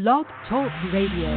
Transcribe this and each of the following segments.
Blog Talk Radio.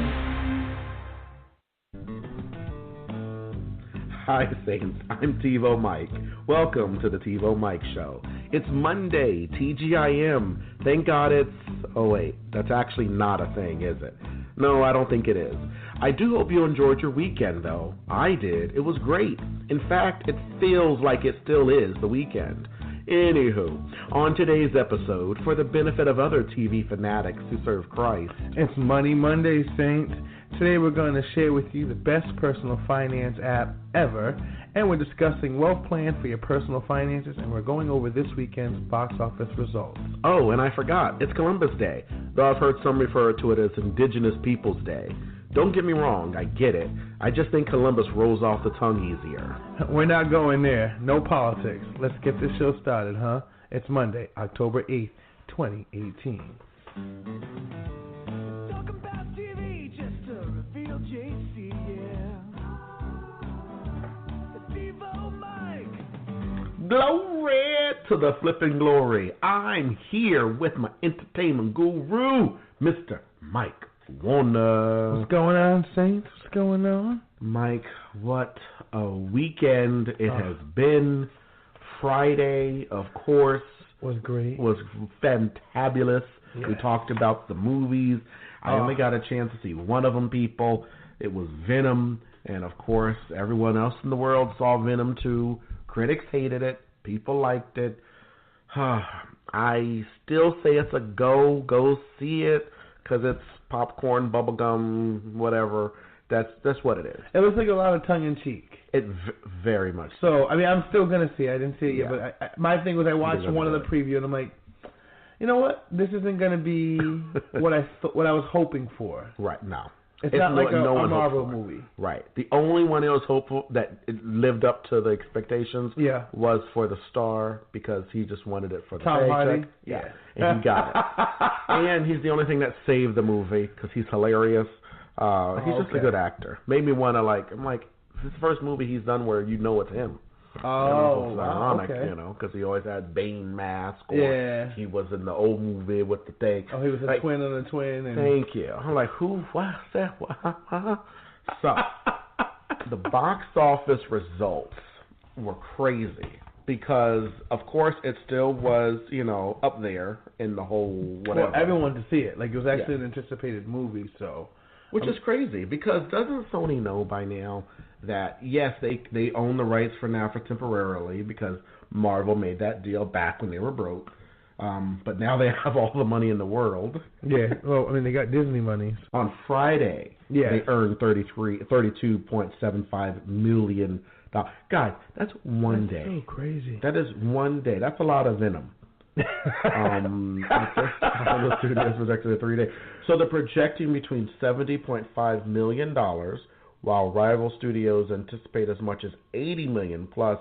Hi, Saints. I'm TiVoMike. Welcome to the TiVoMike Show. It's Monday, TGIM. Thank God it's... Oh, wait. That's actually not a thing, is it? No, I don't think it is. I do hope you enjoyed your weekend, though. I did. It was great. In fact, it feels like it still is the weekend. Anywho, on today's episode, for the benefit of other TV fanatics who serve Christ. It's Money Monday, Saints. Today we're going to share with you the best personal finance app ever, and we're discussing Wealth Plan for your personal finances, and we're going over this weekend's box office results. Oh, and I forgot, it's Columbus Day, though I've heard some refer to it as Indigenous Peoples Day. Don't get me wrong, I get it. I just think Columbus rolls off the tongue easier. We're not going there. No politics. Let's get this show started, huh? It's Monday, October 8th, 2018. Talk about TV just to reveal JC, yeah. The TiVoMike. Glory to the flipping glory. I'm here with my entertainment guru, Mr. Mike Warner. What's going on, Saints? What's going on? Mike, what a weekend it has been. Friday, of course, was great. Was fantabulous. Yeah. We talked about the movies. I only got a chance to see one of them, people. It was Venom, and of course, everyone else in the world saw Venom too. Critics hated it. People liked it. I still say it's a go. Go see it, because it's popcorn, bubblegum, whatever. That's what it is. It looks like a lot of tongue-in-cheek. It very much. So, I mean, I'm still going to see it. I didn't see it yet, but my thing was I watched one of the preview, and I'm like, you know what? This isn't going to be what I was hoping for. Right, no. It's not like a Marvel movie. Right. The only one that was hopeful that it lived up to the expectations was for the star, because he just wanted it for the Tom paycheck. Hardy? Yeah. And he got it. And he's the only thing that saved the movie, because he's hilarious. He's just a good actor. Made me want to, I'm like, this is the first movie he's done where you know it's him. Oh, it's ironic, okay. Because he always had Bane mask, or he was in the old movie with the thing. Oh, he was a twin on a twin. And... Thank you. I'm like, who? What's that? So, the box office results were crazy because, of course, it still was, up there in the whole whatever. Well, everyone to see it. Like, it was actually an anticipated movie, so. Which is crazy, because doesn't Sony know by now that, yes, they own the rights for now for temporarily, because Marvel made that deal back when they were broke. But now they have all the money in the world. Yeah, well, I mean, they got Disney money. On Friday, they earned $32.75 million. Guys, that's one day. That's so crazy. That is one day. That's a lot of Venom. The studios projected at 3 days. So they're projecting between $70.5 million, while rival studios anticipate as much as $80 million plus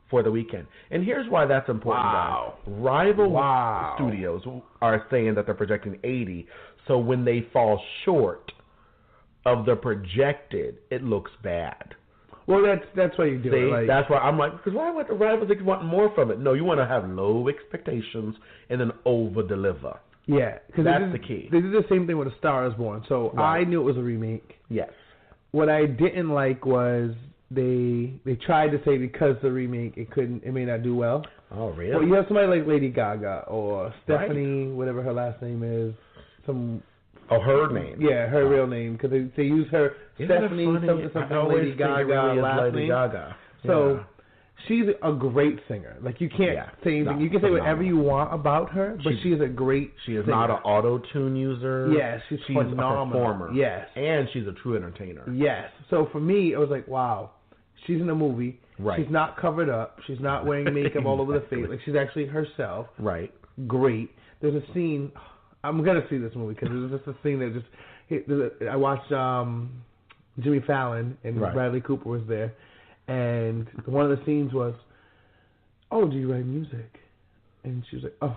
for the weekend. And here's why that's important, guys. Rival studios are saying that they're projecting 80, so when they fall short of the projected, it looks bad. Well, that's why you do it. Like, that's why I'm like, because why would the rivals want more from it? No, you want to have low expectations and then over-deliver. Yeah, because that's the key. They did the same thing with A Star Is Born. So I knew it was a remake. Yes. What I didn't like was they tried to say because the remake it may not do well. Oh, really? Well, you have somebody like Lady Gaga or Stephanie, whatever her last name is, her name. Yeah, her real name, because they use her Stephanie something Lady Gaga last name. Gaga. So she's a great singer. Like, you can't say anything. You can say whatever you want about her, but she's a great She is singer. not an auto-tune user. Yes, she's phenomenal. A performer. Yes. And she's a true entertainer. Yes. So for me, it was like, wow, she's in a movie. Right. She's not covered up. She's not wearing makeup all over the face. Like, she's actually herself. Right. Great. There's a scene... I'm going to see this movie because it was just a thing that just hit. I watched Jimmy Fallon and Bradley Cooper was there, and one of the scenes was, oh, do you write music? And she was like, oh,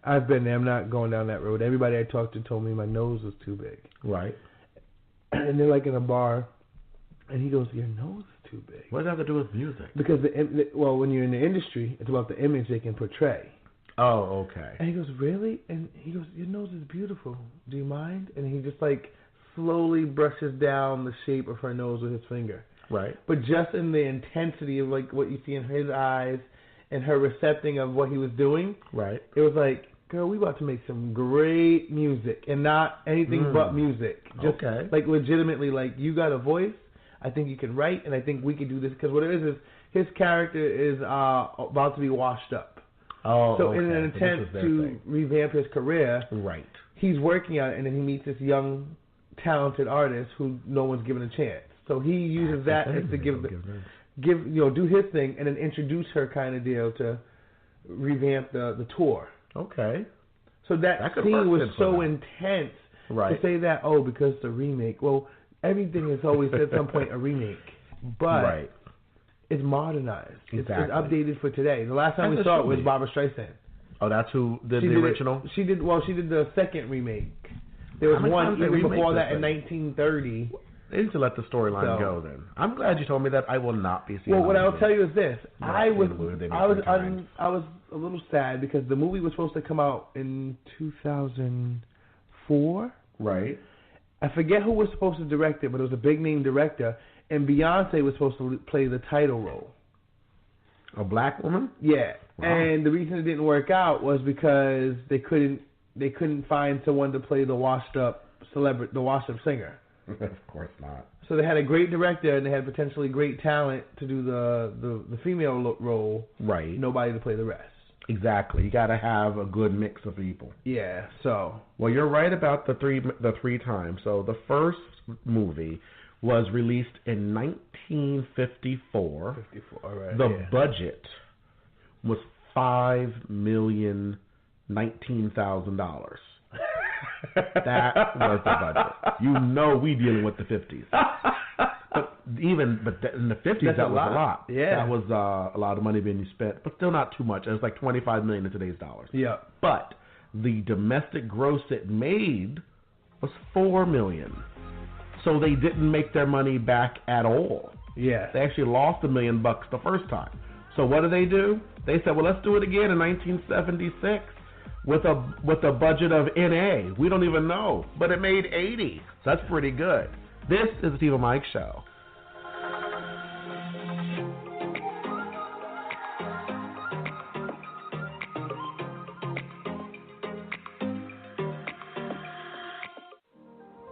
I've been there. I'm not going down that road. Everybody I talked to told me my nose was too big. Right. And they're like in a bar, and he goes, your nose is too big. What does that have to do with music? Because, when you're in the industry, it's about the image they can portray. Oh, okay. And he goes, really? And he goes, your nose is beautiful. Do you mind? And he just like slowly brushes down the shape of her nose with his finger. Right. But just in the intensity of like what you see in his eyes and her recepting of what he was doing. Right. It was like, girl, we about to make some great music and not anything but music. Just like legitimately, like you got a voice. I think you can write, and I think we can do this because what it is his character is about to be washed up. Oh, so in an attempt to revamp his career, right, he's working on it, and then he meets this young, talented artist who no one's given a chance. So he uses that as to give do his thing, and then introduce her kind of deal to revamp the tour. Okay. So that scene was so intense. Right. To say that, because it's a remake. Well, everything is always at some point a remake, but it's modernized. Exactly. It's updated for today. The last time we saw it was Barbra Streisand. Oh, that's who did the original? She did the second remake. There was one even before that in 1930. They need to let the storyline go then. I'm glad you told me that. I will not be seeing it. Well, what I'll tell you is this. I was a little sad because the movie was supposed to come out in 2004. Right. I forget who was supposed to direct it, but it was a big name director, and Beyonce was supposed to play the title role. A black woman? Yeah. Wow. And the reason it didn't work out was because they couldn't find someone to play the washed up singer. Of course not. So they had a great director and they had potentially great talent to do the female role. Right. Nobody to play the rest. Exactly. You got to have a good mix of people. Yeah. So. Well, you're right about the three times. So the first movie was released in 1954. All right. The budget was $5,019,000. That was the budget. We dealing with the 50s. But in the 50s, that was a lot. Yeah. That was a lot of money being spent, but still not too much. It was like $25 million in today's dollars. Yeah. But the domestic gross it made was $4 million. So they didn't make their money back at all. Yeah. They actually lost $1 million the first time. So what do? They said, well, let's do it again in 1976 with a budget of NA. We don't even know, but it made 80. So that's pretty good. This is the TiVoMike Show.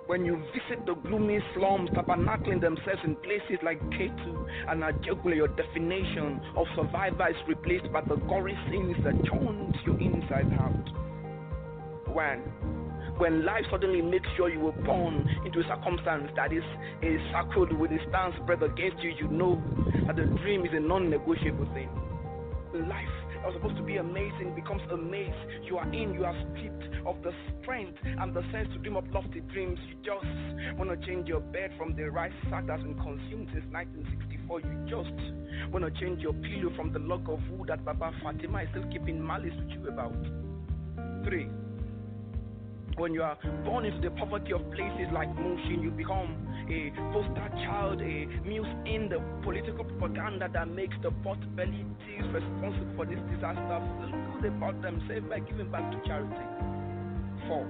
When you visit the gloomy slums, tabernacling themselves in places like K2 and Ajagula, your definition of survivor is replaced by the gory scenes that turns you inside out. When life suddenly makes sure you were born into a circumstance that is circled with a stance bred against you, you know that the dream is a non-negotiable thing. Life that was supposed to be amazing becomes a maze. You are stripped of the strength and the sense to dream up lofty dreams. You just want to change your bed from the rice sack that's been consumed since 1964. You just want to change your pillow from the log of wood that Baba Fatima is still keeping malice with you about. 3. When you are born into the poverty of places like Mushin, you become a poster child, a muse in the political propaganda that makes the pot-bellied thieves responsible for this disaster feel good about themselves by giving back to charity. 4.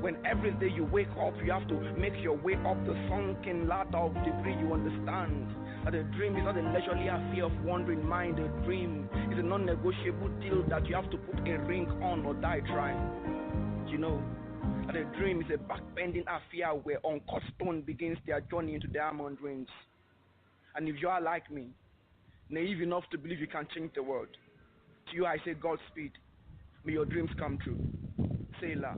When every day you wake up, you have to make your way up the sunken ladder of debris, you understand that a dream is not a leisurely affair of wandering mind. A dream is a non-negotiable deal that you have to put a ring on or die trying. You know that a dream is a backbending affair where uncut stone begins their journey into diamond rings. And if you are like me, naive enough to believe you can change the world, to you I say Godspeed. May your dreams come true. Sailor.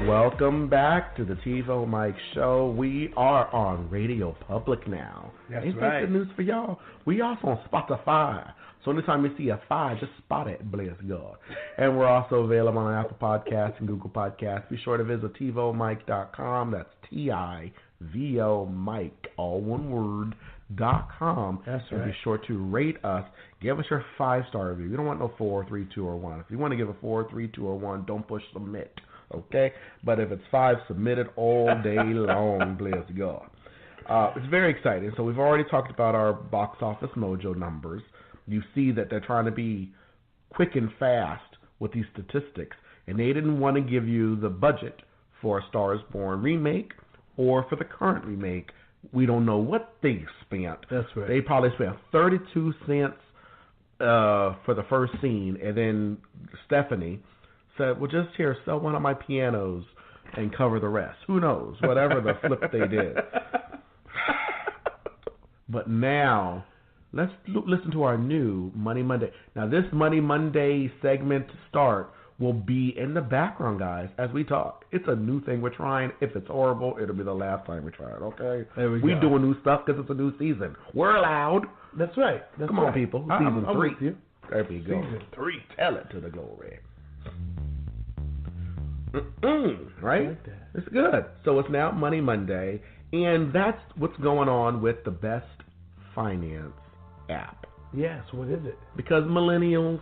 Welcome back to the TiVoMike Show. We are on Radio Public now. That's Ain't right. that good news for y'all? We also on Spotify. So anytime you see a 5, just spot it, bless God. And we're also available on Apple Podcasts and Google Podcasts. Be sure to visit TiVoMike.com. That's TiVoMike, all one word, TiVoMike.com. That's and right. be sure to rate us. Give us your 5-star review. We don't want no 4, 3, 2, or 1. If you want to give a 4, 3, 2, or 1, don't push submit. Okay? But if it's 5, submit it all day long. Bless God. It's very exciting. So we've already talked about our box office mojo numbers. You see that they're trying to be quick and fast with these statistics, and they didn't want to give you the budget for a Star Is Born remake or for the current remake. We don't know what they spent. That's right. They probably spent 32 cents for the first scene, and then Stephanie said, well, just here, sell one of my pianos and cover the rest. Who knows? Whatever the flip they did. But now, let's listen to our new Money Monday. Now, this Money Monday segment to start will be in the background, guys, as we talk. It's a new thing we're trying. If it's horrible, it'll be the last time we try it, okay? There we We go. doing new stuff because it's a new season. We're allowed. That's right. That's Come right. on, people. Season 3. I'm with you. There we go. Season 3. Tell it to the glory. Right? Like that. It's good. So it's now Money Monday, and that's what's going on with the best finance app. Yes, what is it? Because millennials,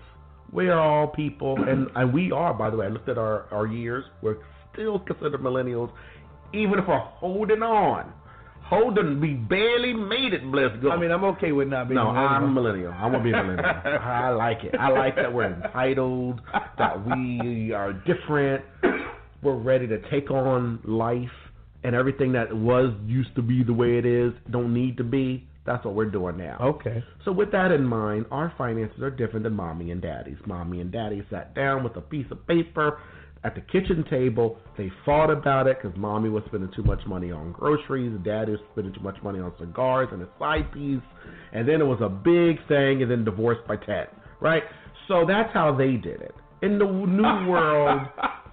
we are all people, and we are, by the way, I looked at our years, we're still considered millennials, even if we're holding on. We barely made it, bless God. I mean, I'm okay with not being No, millennial. I'm a millennial. I want to be a millennial. I like it. I like that we're entitled, that we are different. We're ready to take on life, and everything that used to be the way it is don't need to be. That's what we're doing now. Okay. So with that in mind, our finances are different than mommy and daddy's. Mommy and daddy sat down with a piece of paper at the kitchen table. They fought about it because mommy was spending too much money on groceries. Daddy was spending too much money on cigars and a side piece. And then it was a big thing, and then divorced by 10, right? So that's how they did it. In the new world,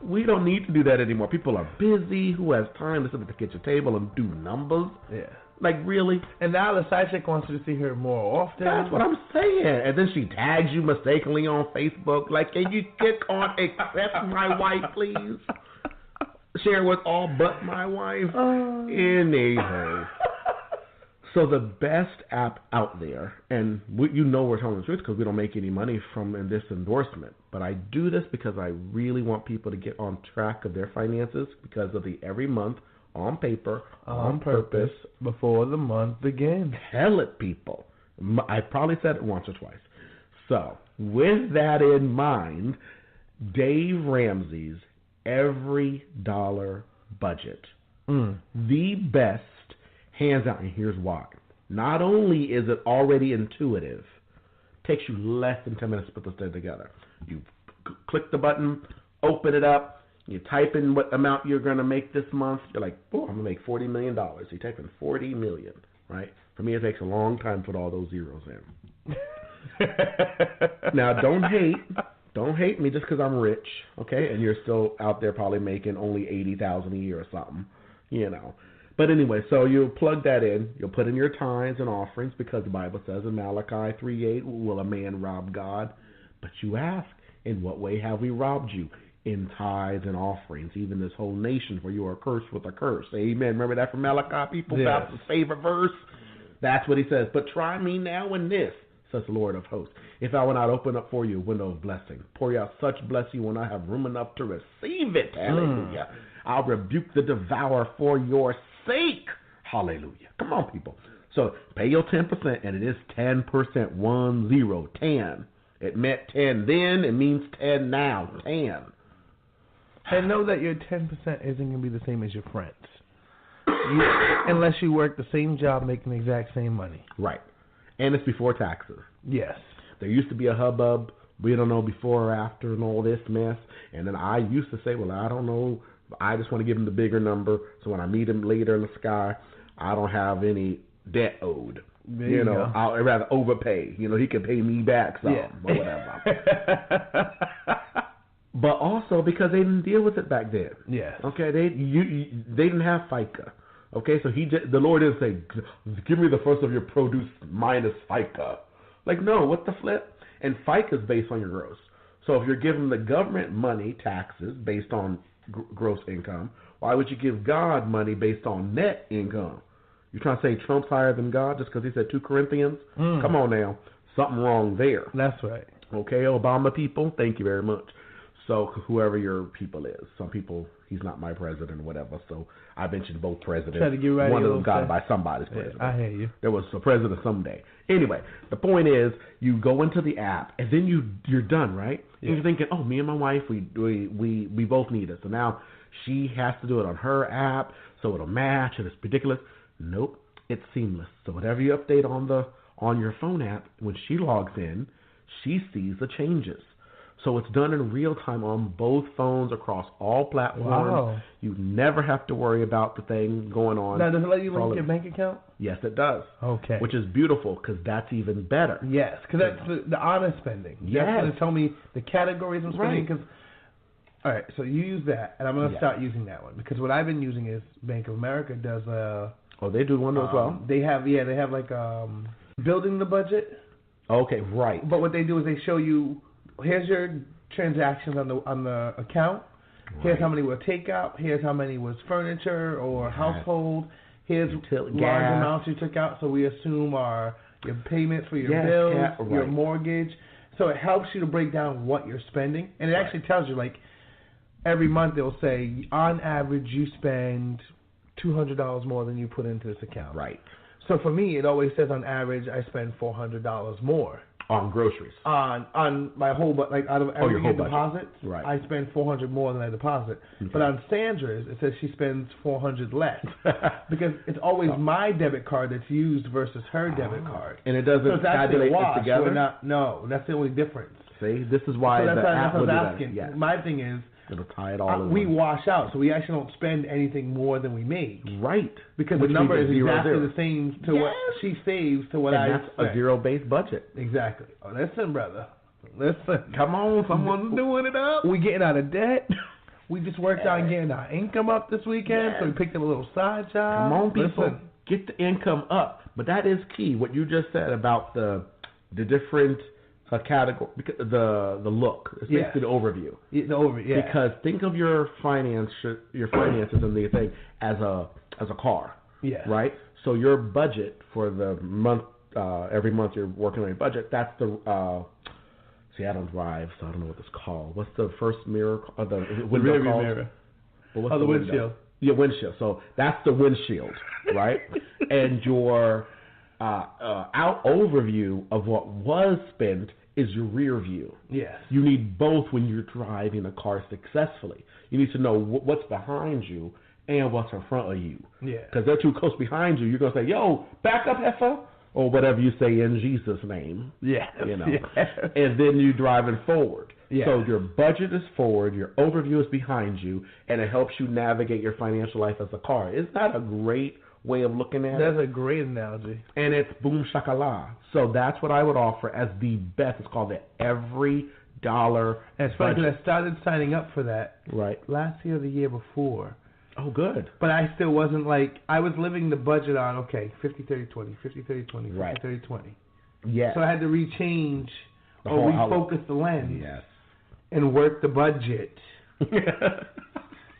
we don't need to do that anymore. People are busy. Who has time to sit at the kitchen table and do numbers? Yeah. Like, really? And now the side chick wants you to see her more often. That's what I'm saying. And then she tags you mistakenly on Facebook. Like, can you click on accept my wife, please? Share with all but my wife. Anyway. So the best app out there, and we're telling the truth because we don't make any money from this endorsement, but I do this because I really want people to get on track of their finances because of the every month on paper, on purpose, before the month begins. Tell it, people. I probably said it once or twice. So, with that in mind, Dave Ramsey's Everydollar budget. The best, hands out, and here's why. Not only is it already intuitive, takes you less than 10 minutes to put this thing together. You click the button, open it up, you type in what amount you're going to make this month. You're like, oh, I'm going to make $40 million. So you type in $40 million, right? For me, it takes a long time to put all those zeros in. Now, don't hate me just because I'm rich, okay? And you're still out there probably making only $80,000 a year or something, you know. But anyway, so you'll plug that in. You'll put in your tithes and offerings because the Bible says in Malachi 3:8, will a man rob God? But you ask, in what way have we robbed you? In tithes and offerings, even this whole nation, for you are cursed with a curse. Amen. Remember that from Malachi, people? Yes. That's his favorite verse. That's what he says. But try me now in this, says the Lord of hosts, if I will not open up for you a window of blessing, pour you out such blessing when I have room enough to receive it. Hallelujah. I'll rebuke the devourer for your sake. Hallelujah. Come on, people. So pay your 10%, and it is 10%. 10. It meant 10 then. It means 10 now. 10. And know that your 10% isn't going to be the same as your friends. Unless you work the same job making the exact same money. Right. And it's before taxes. Yes. There used to be a hubbub. We don't know before or after and all this mess. And then I used to say, well, I don't know. I just want to give him the bigger number. So when I meet him later in the sky, I don't have any debt owed. You know, I'd rather overpay. You know, he can pay me back some or whatever. But also because they didn't deal with it back then. Yes. Okay, they didn't have FICA. Okay, so the Lord didn't say, give me the first of your produce minus FICA. Like, no, what the flip? And FICA is based on your gross. So if you're giving the government money, taxes, based on gross income, why would you give God money based on net income? You're trying to say Trump's higher than God just because he said 2 Corinthians? Come on now. Something wrong there. That's right. Okay, Obama people, thank you very much. So whoever your people is, some people, he's not my president or whatever. So I mentioned both presidents. Try to get right. One of them got by somebody's president. I hear you. There was a president someday. Anyway, the point is, you go into the app and then you're done, right? Yeah. And you're thinking, oh, me and my wife, we both need it. So now she has to do it on her app, so it'll match, and it's ridiculous. Nope, it's seamless. So whatever you update on your phone app, when she logs in, she sees the changes. So it's done in real time on both phones across all platforms. Wow. You never have to worry about the thing going on. Now, does it let you link your bank account? Yes, it does. Okay. Which is beautiful because that's even better. Yes, because that's the honest spending. Yes. That's going to tell me the categories I'm spending. Right. All right, so you use that, and I'm going to start using that one because what I've been using is Bank of America does Oh, they do one as well? They have like building the budget. Okay, right. But what they do is they show you, here's your transactions on the account. Right. Here's how many were takeout. Here's how many was furniture or household. Here's large amounts you took out. So we assume are your payments for your bills, your mortgage. So it helps you to break down what you're spending, and it actually tells you, like, every month they'll say on average you spend $200 more than you put into this account. Right. So for me, it always says on average I spend $400 more. On groceries. On my whole, like out of every deposit, right. I spend $400 more than I deposit. Okay. But on Sandra's, it says she spends $400 less because it's always my debit card that's used versus her debit card. And it doesn't tabulate it together? No, that's the only difference. See, this is why the app will do that. Yes. My thing is, it'll tie it all in. We wash out, so we actually don't spend anything more than we make. Right. Because the number is exactly the same to what she saves to what I spend. And that's a zero-based budget. Exactly. Oh, listen, brother. Listen. Come on, someone's doing it up. We getting out of debt. We just worked on getting our income up this weekend, so we picked up a little side job. Come on, people. Get the income up. But that is key, what you just said about the different category, the look, it's basically the overview. The overview, Because think of your finances and the thing as a car, right? So your budget for the month, every month you're working on your budget. That's the see, I don't drive, so I don't know what this called. What's the first mirror? The window called? Mirror. Well, the windshield. Yeah, windshield. So that's the windshield, right? And your out overview of what was spent is your rear view. Yes. You need both when you're driving a car successfully. You need to know what's behind you and what's in front of you. Yeah. Because they're too close behind you. You're going to say, yo, back up, heifer, or whatever you say in Jesus' name. Yeah. You know. Yeah. And then you're driving forward. Yeah. So your budget is forward, your overview is behind you, and it helps you navigate your financial life as a car. Isn't that a great way of looking at it? That's a great analogy. And it's boom shakalaka. So that's what I would offer as the best. It's called the Everydollar. And it's funny because I started signing up for that last year or the year before. Oh, good. But I still wasn't I was living the budget on, 50-30-20, 50-30-20, 50-30-20. Yes. So I had to rechange or refocus the lens and work the budget.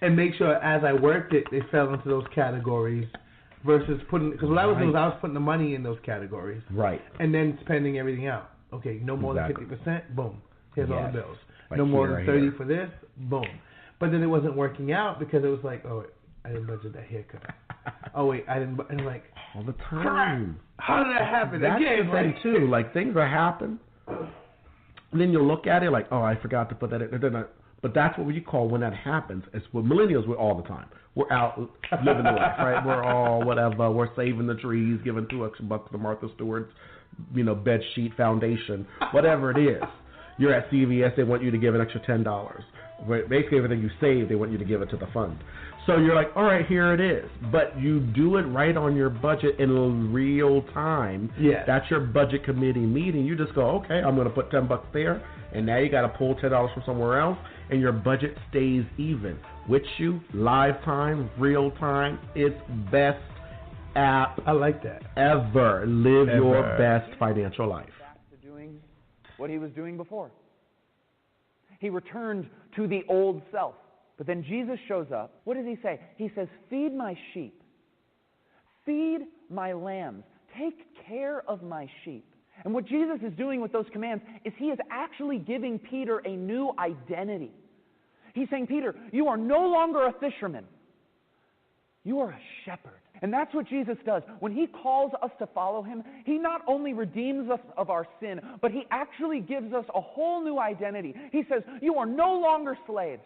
And make sure as I worked it, they fell into those categories versus putting, because what I was doing was I was putting the money in those categories. Right. And then spending everything out. Okay, no more than 50%, boom. Here's all the bills. No more than 30 for this, boom. But then it wasn't working out because it was like, oh, wait, I didn't budget that haircut. Oh, wait, I didn't, and all the time. How did that happen? That's again, the thing, too. Things that happen, and then you'll look at it oh, I forgot to put that in. But that's what we call when that happens. It's what millennials, we're all the time. We're out living the life, right? We're all whatever. We're saving the trees, giving $2 to Martha Stewart's, bed sheet foundation, whatever it is. You're at CVS, they want you to give an extra $10. Basically, everything you save, they want you to give it to the fund. So you're like, all right, here it is. But you do it right on your budget in real time. Yeah. That's your budget committee meeting. You just go, okay, I'm going to put $10 there, and now you got to pull $10 from somewhere else, and your budget stays even. With you, live time, real time, it's best app. I like that. Ever. Live your best financial life. Back to doing what he was doing before. He returned to the old self. But then Jesus shows up. What does he say? He says, feed my sheep. Feed my lambs. Take care of my sheep. And what Jesus is doing with those commands is he is actually giving Peter a new identity. He's saying, Peter, you are no longer a fisherman. You are a shepherd. And that's what Jesus does. When he calls us to follow him, he not only redeems us of our sin, but he actually gives us a whole new identity. He says, you are no longer slaves.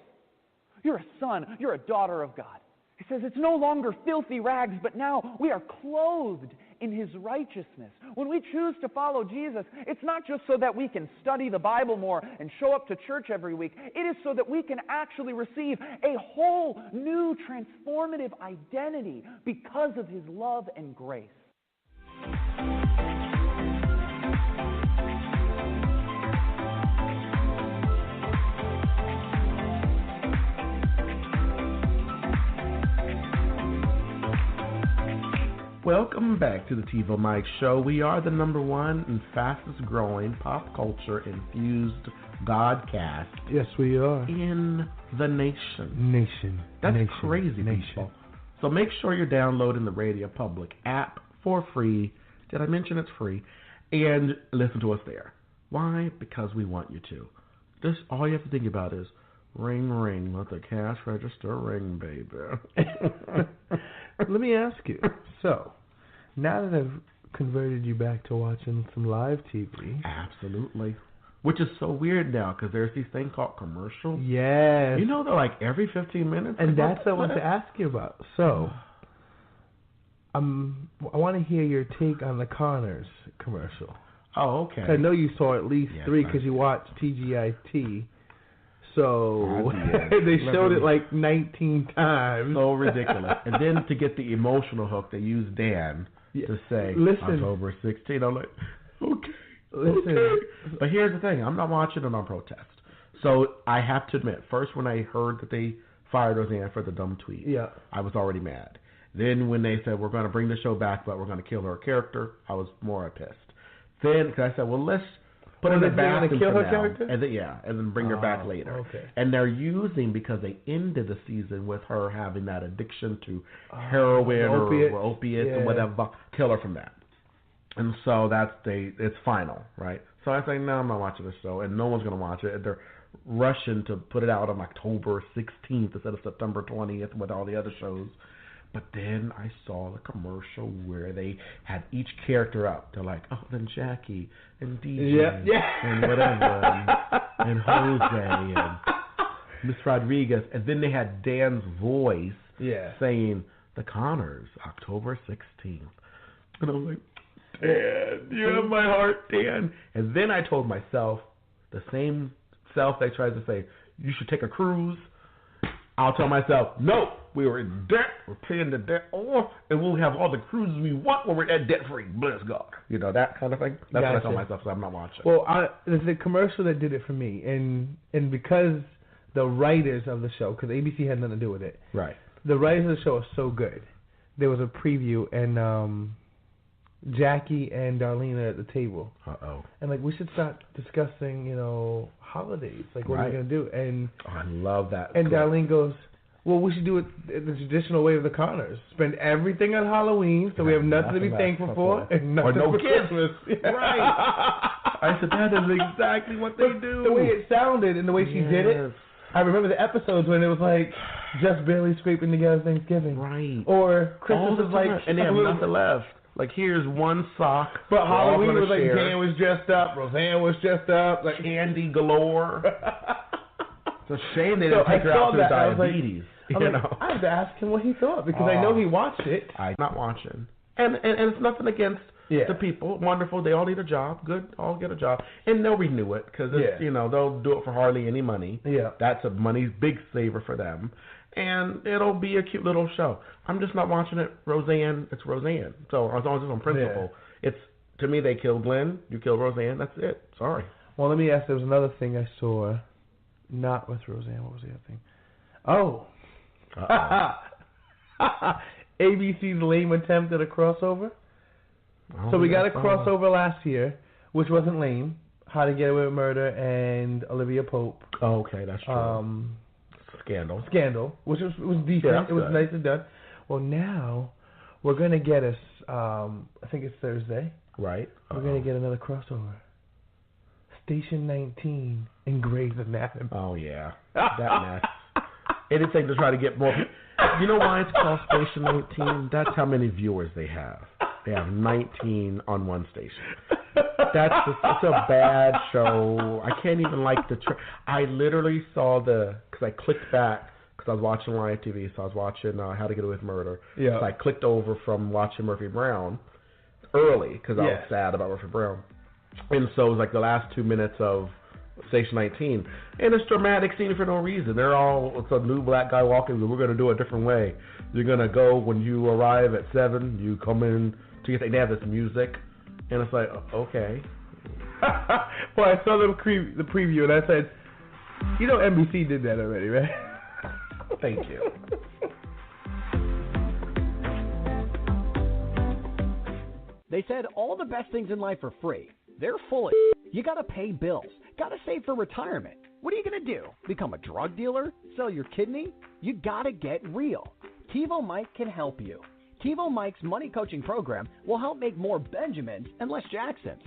You're a son. You're a daughter of God. He says it's no longer filthy rags, but now we are clothed in his righteousness. When we choose to follow Jesus, it's not just so that we can study the Bible more and show up to church every week. It is so that we can actually receive a whole new transformative identity because of his love and grace. Welcome back to the TiVoMike Show. We are the #1 and fastest growing pop culture infused Godcast. Yes, we are. In the nation. That's crazy, people. So make sure you're downloading the Radio Public app for free. Did I mention it's free? And listen to us there. Why? Because we want you to. This all you have to think about is ring, ring. Let the cash register ring, baby. Let me ask you. So, now that I've converted you back to watching some live TV. Absolutely. Which is so weird now because there's these things called commercials. Yes. You know, they're like every 15 minutes. And that's what I wanted to ask you about. So, I want to hear your take on the Connors commercial. Oh, okay. I know you saw at least 3 because you watched TGIT. So they showed it like 19 times. So ridiculous. And then to get the emotional hook, they used Dan to say, October 16th. I'm like, okay. But here's the thing. I'm not watching it on protest. So I have to admit, first when I heard that they fired Roseanne for the dumb tweet, I was already mad. Then when they said, we're going to bring the show back, but we're going to kill her character, I was more pissed. Then, because I said, well, let's put her back in for now, and then bring her back later. Okay. And they're using, because they ended the season with her having that addiction to heroin or opiates and whatever, kill her from that. And so it's final, right? So I say, no, I'm not watching this show, and no one's going to watch it. And they're rushing to put it out on October 16th instead of September 20th with all the other shows. But then I saw the commercial where they had each character up. They're like, oh, then Jackie and DJ and whatever and Jose and Miss Rodriguez. And then they had Dan's voice saying, the Connors, October 16th. And I was like, Dan, you have my heart, Dan. And then I told myself, the same self that tries to say, you should take a cruise. I'll tell myself, no, we were in debt, we're paying the debt off, and we'll have all the cruises we want when we're at debt-free. Bless God. You know, that kind of thing. That's what I tell myself, so I'm not watching. Well, it's the commercial that did it for me, and because the writers of the show, because ABC had nothing to do with it. Right. The writers of the show are so good. There was a preview, and Jackie and Darlene are at the table. And, like, we should start discussing, you know, holidays. Like, what are we going to do? And I love that. And Darlene goes, well, we should do it the traditional way of the Connors. Spend everything on Halloween, so we have nothing to be thankful for, and nothing for Christmas. Right. I said, that is exactly what they do. The way it sounded and the way she did it, I remember the episodes when it was like, just barely scraping together Thanksgiving. Right. Or Christmas was like, and they have nothing left. Like, here's one sock. But Halloween was like, Dan was dressed up, Roseanne was dressed up, like candy galore. It's a shame they didn't take her out to diabetes. I had to ask him what he thought, because I know he watched it. I'm not watching. And it's nothing against the people. Wonderful. They all need a job. Good. All get a job. And they'll renew it, because, you know, they'll do it for hardly any money. Yeah. That's a big saver for them. And it'll be a cute little show. I'm just not watching it. Roseanne, it's Roseanne. So as long as it's on principle, it's, to me, they killed Glenn, you killed Roseanne, that's it. Sorry. Well, let me ask, there was another thing I saw, not with Roseanne. What was the other thing? Oh. ABC's lame attempt at a crossover. So we got a crossover last year, which wasn't lame. How to Get Away with Murder and Olivia Pope. Oh, okay, that's true. Scandal, which was decent. It was nice and done. Well, now we're going to get a I think it's Thursday. Right. We're going to get another crossover. Station 19 in Grey's Anatomy. Oh, yeah. That mess. Anything to try to get more people. You know why it's called Station 19? That's how many viewers they have. They have 19 on one station. It's a bad show. I can't even like the... I literally saw because I clicked back, because I was watching live TV, so I was watching How to Get Away with Murder. Yeah. So I clicked over from watching Murphy Brown early, because I was sad about Murphy Brown. And so it was like the last 2 minutes of Station 19. And it's dramatic scene for no reason. It's a new black guy walking, we're going to do it a different way. You're going to go, when you arrive at 7, you come in, they have this music. And it's like, okay. Well, I saw the preview, and I said, you know NBC did that already, right? Thank you. They said all the best things in life are free. They're full of You gotta pay bills. Gotta save for retirement. What are you gonna do? Become a drug dealer? Sell your kidney? You gotta get real. TiVoMike can help you. TiVoMike's money coaching program will help make more Benjamins and less Jacksons.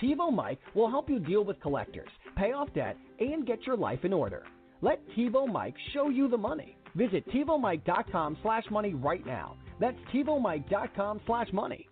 TiVoMike will help you deal with collectors, pay off debt, and get your life in order. Let TiVoMike show you the money. Visit TiVoMike.com/money right now. That's TiVoMike.com/money.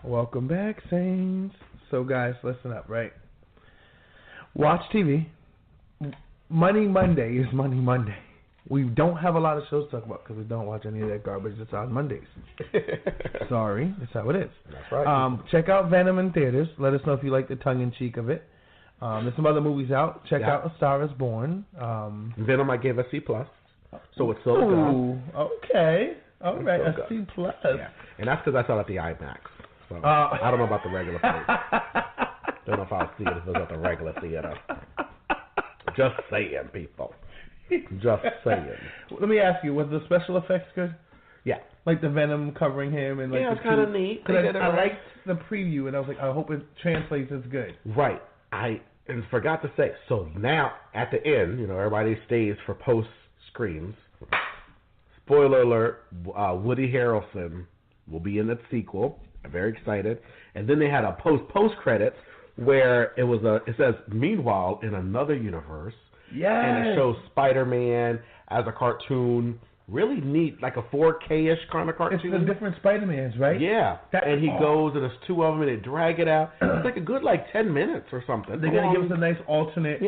Welcome back, Saints. So, guys, listen up, right? Watch TV. Money Monday is Money Monday. We don't have a lot of shows to talk about because we don't watch any of that garbage that's on Mondays. Sorry, that's how it is. That's right. Check out Venom in theaters. Let us know if you like the tongue-in-cheek of it. There's some other movies out. Check out Sar Is Born. Venom, I gave a C+. So it's so good. Okay. All right, so a C+. Yeah. And that's because I saw it at the IMAX. So I don't know about the regular theater. Don't know if I'll see it if it was at the regular theater. Just saying, people. Just saying. Let me ask you, was the special effects good? Yeah. Like the Venom covering him and like it's kind of neat. I liked the preview and I was like, I hope it translates as good. Right. I forgot to say. So now at the end, everybody stays for post screens. Spoiler alert: Woody Harrelson will be in the sequel. I'm very excited. And then they had a post credits where it says, meanwhile, in another universe. Yes. And it shows Spider-Man as a cartoon. Really neat, like a 4K-ish kind of cartoon. It's the different Spider-Mans, right? Yeah. And he goes, and there's two of them, and they drag it out. It's like a good, 10 minutes or something. They're going to give us a nice alternate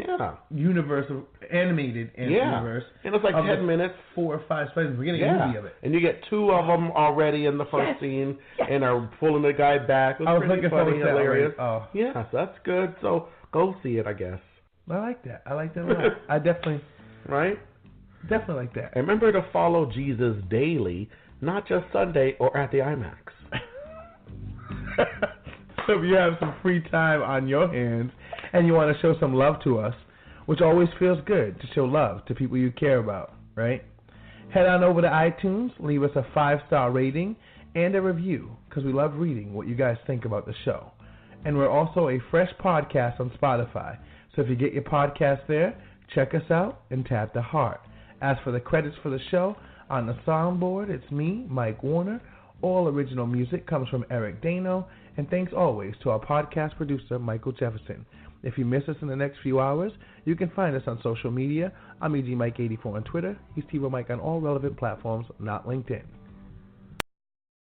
universe, animated universe. And it's like 10 minutes. 4 or 5 Spider-Man. We're getting a movie of it. And you get 2 of them already in the first scene, and are pulling the guy back. It was pretty funny, hilarious. Oh. Yeah, so that's good. So go see it, I guess. I like that. I like that a lot. I definitely... Right? Definitely like that. And remember to follow Jesus daily, not just Sunday or at the IMAX. So if you have some free time on your hands and you want to show some love to us, which always feels good to show love to people you care about, right? Head on over to iTunes, leave us a 5-star rating and a review because we love reading what you guys think about the show. And we're also a fresh podcast on Spotify. So if you get your podcast there, check us out and tap the heart. As for the credits for the show, on the soundboard, it's me, Mike Warner. All original music comes from Eric Dano. And thanks always to our podcast producer, Michael Jefferson. If you miss us in the next few hours, you can find us on social media. I'm EGMike84 on Twitter. He's TiVoMike on all relevant platforms, not LinkedIn.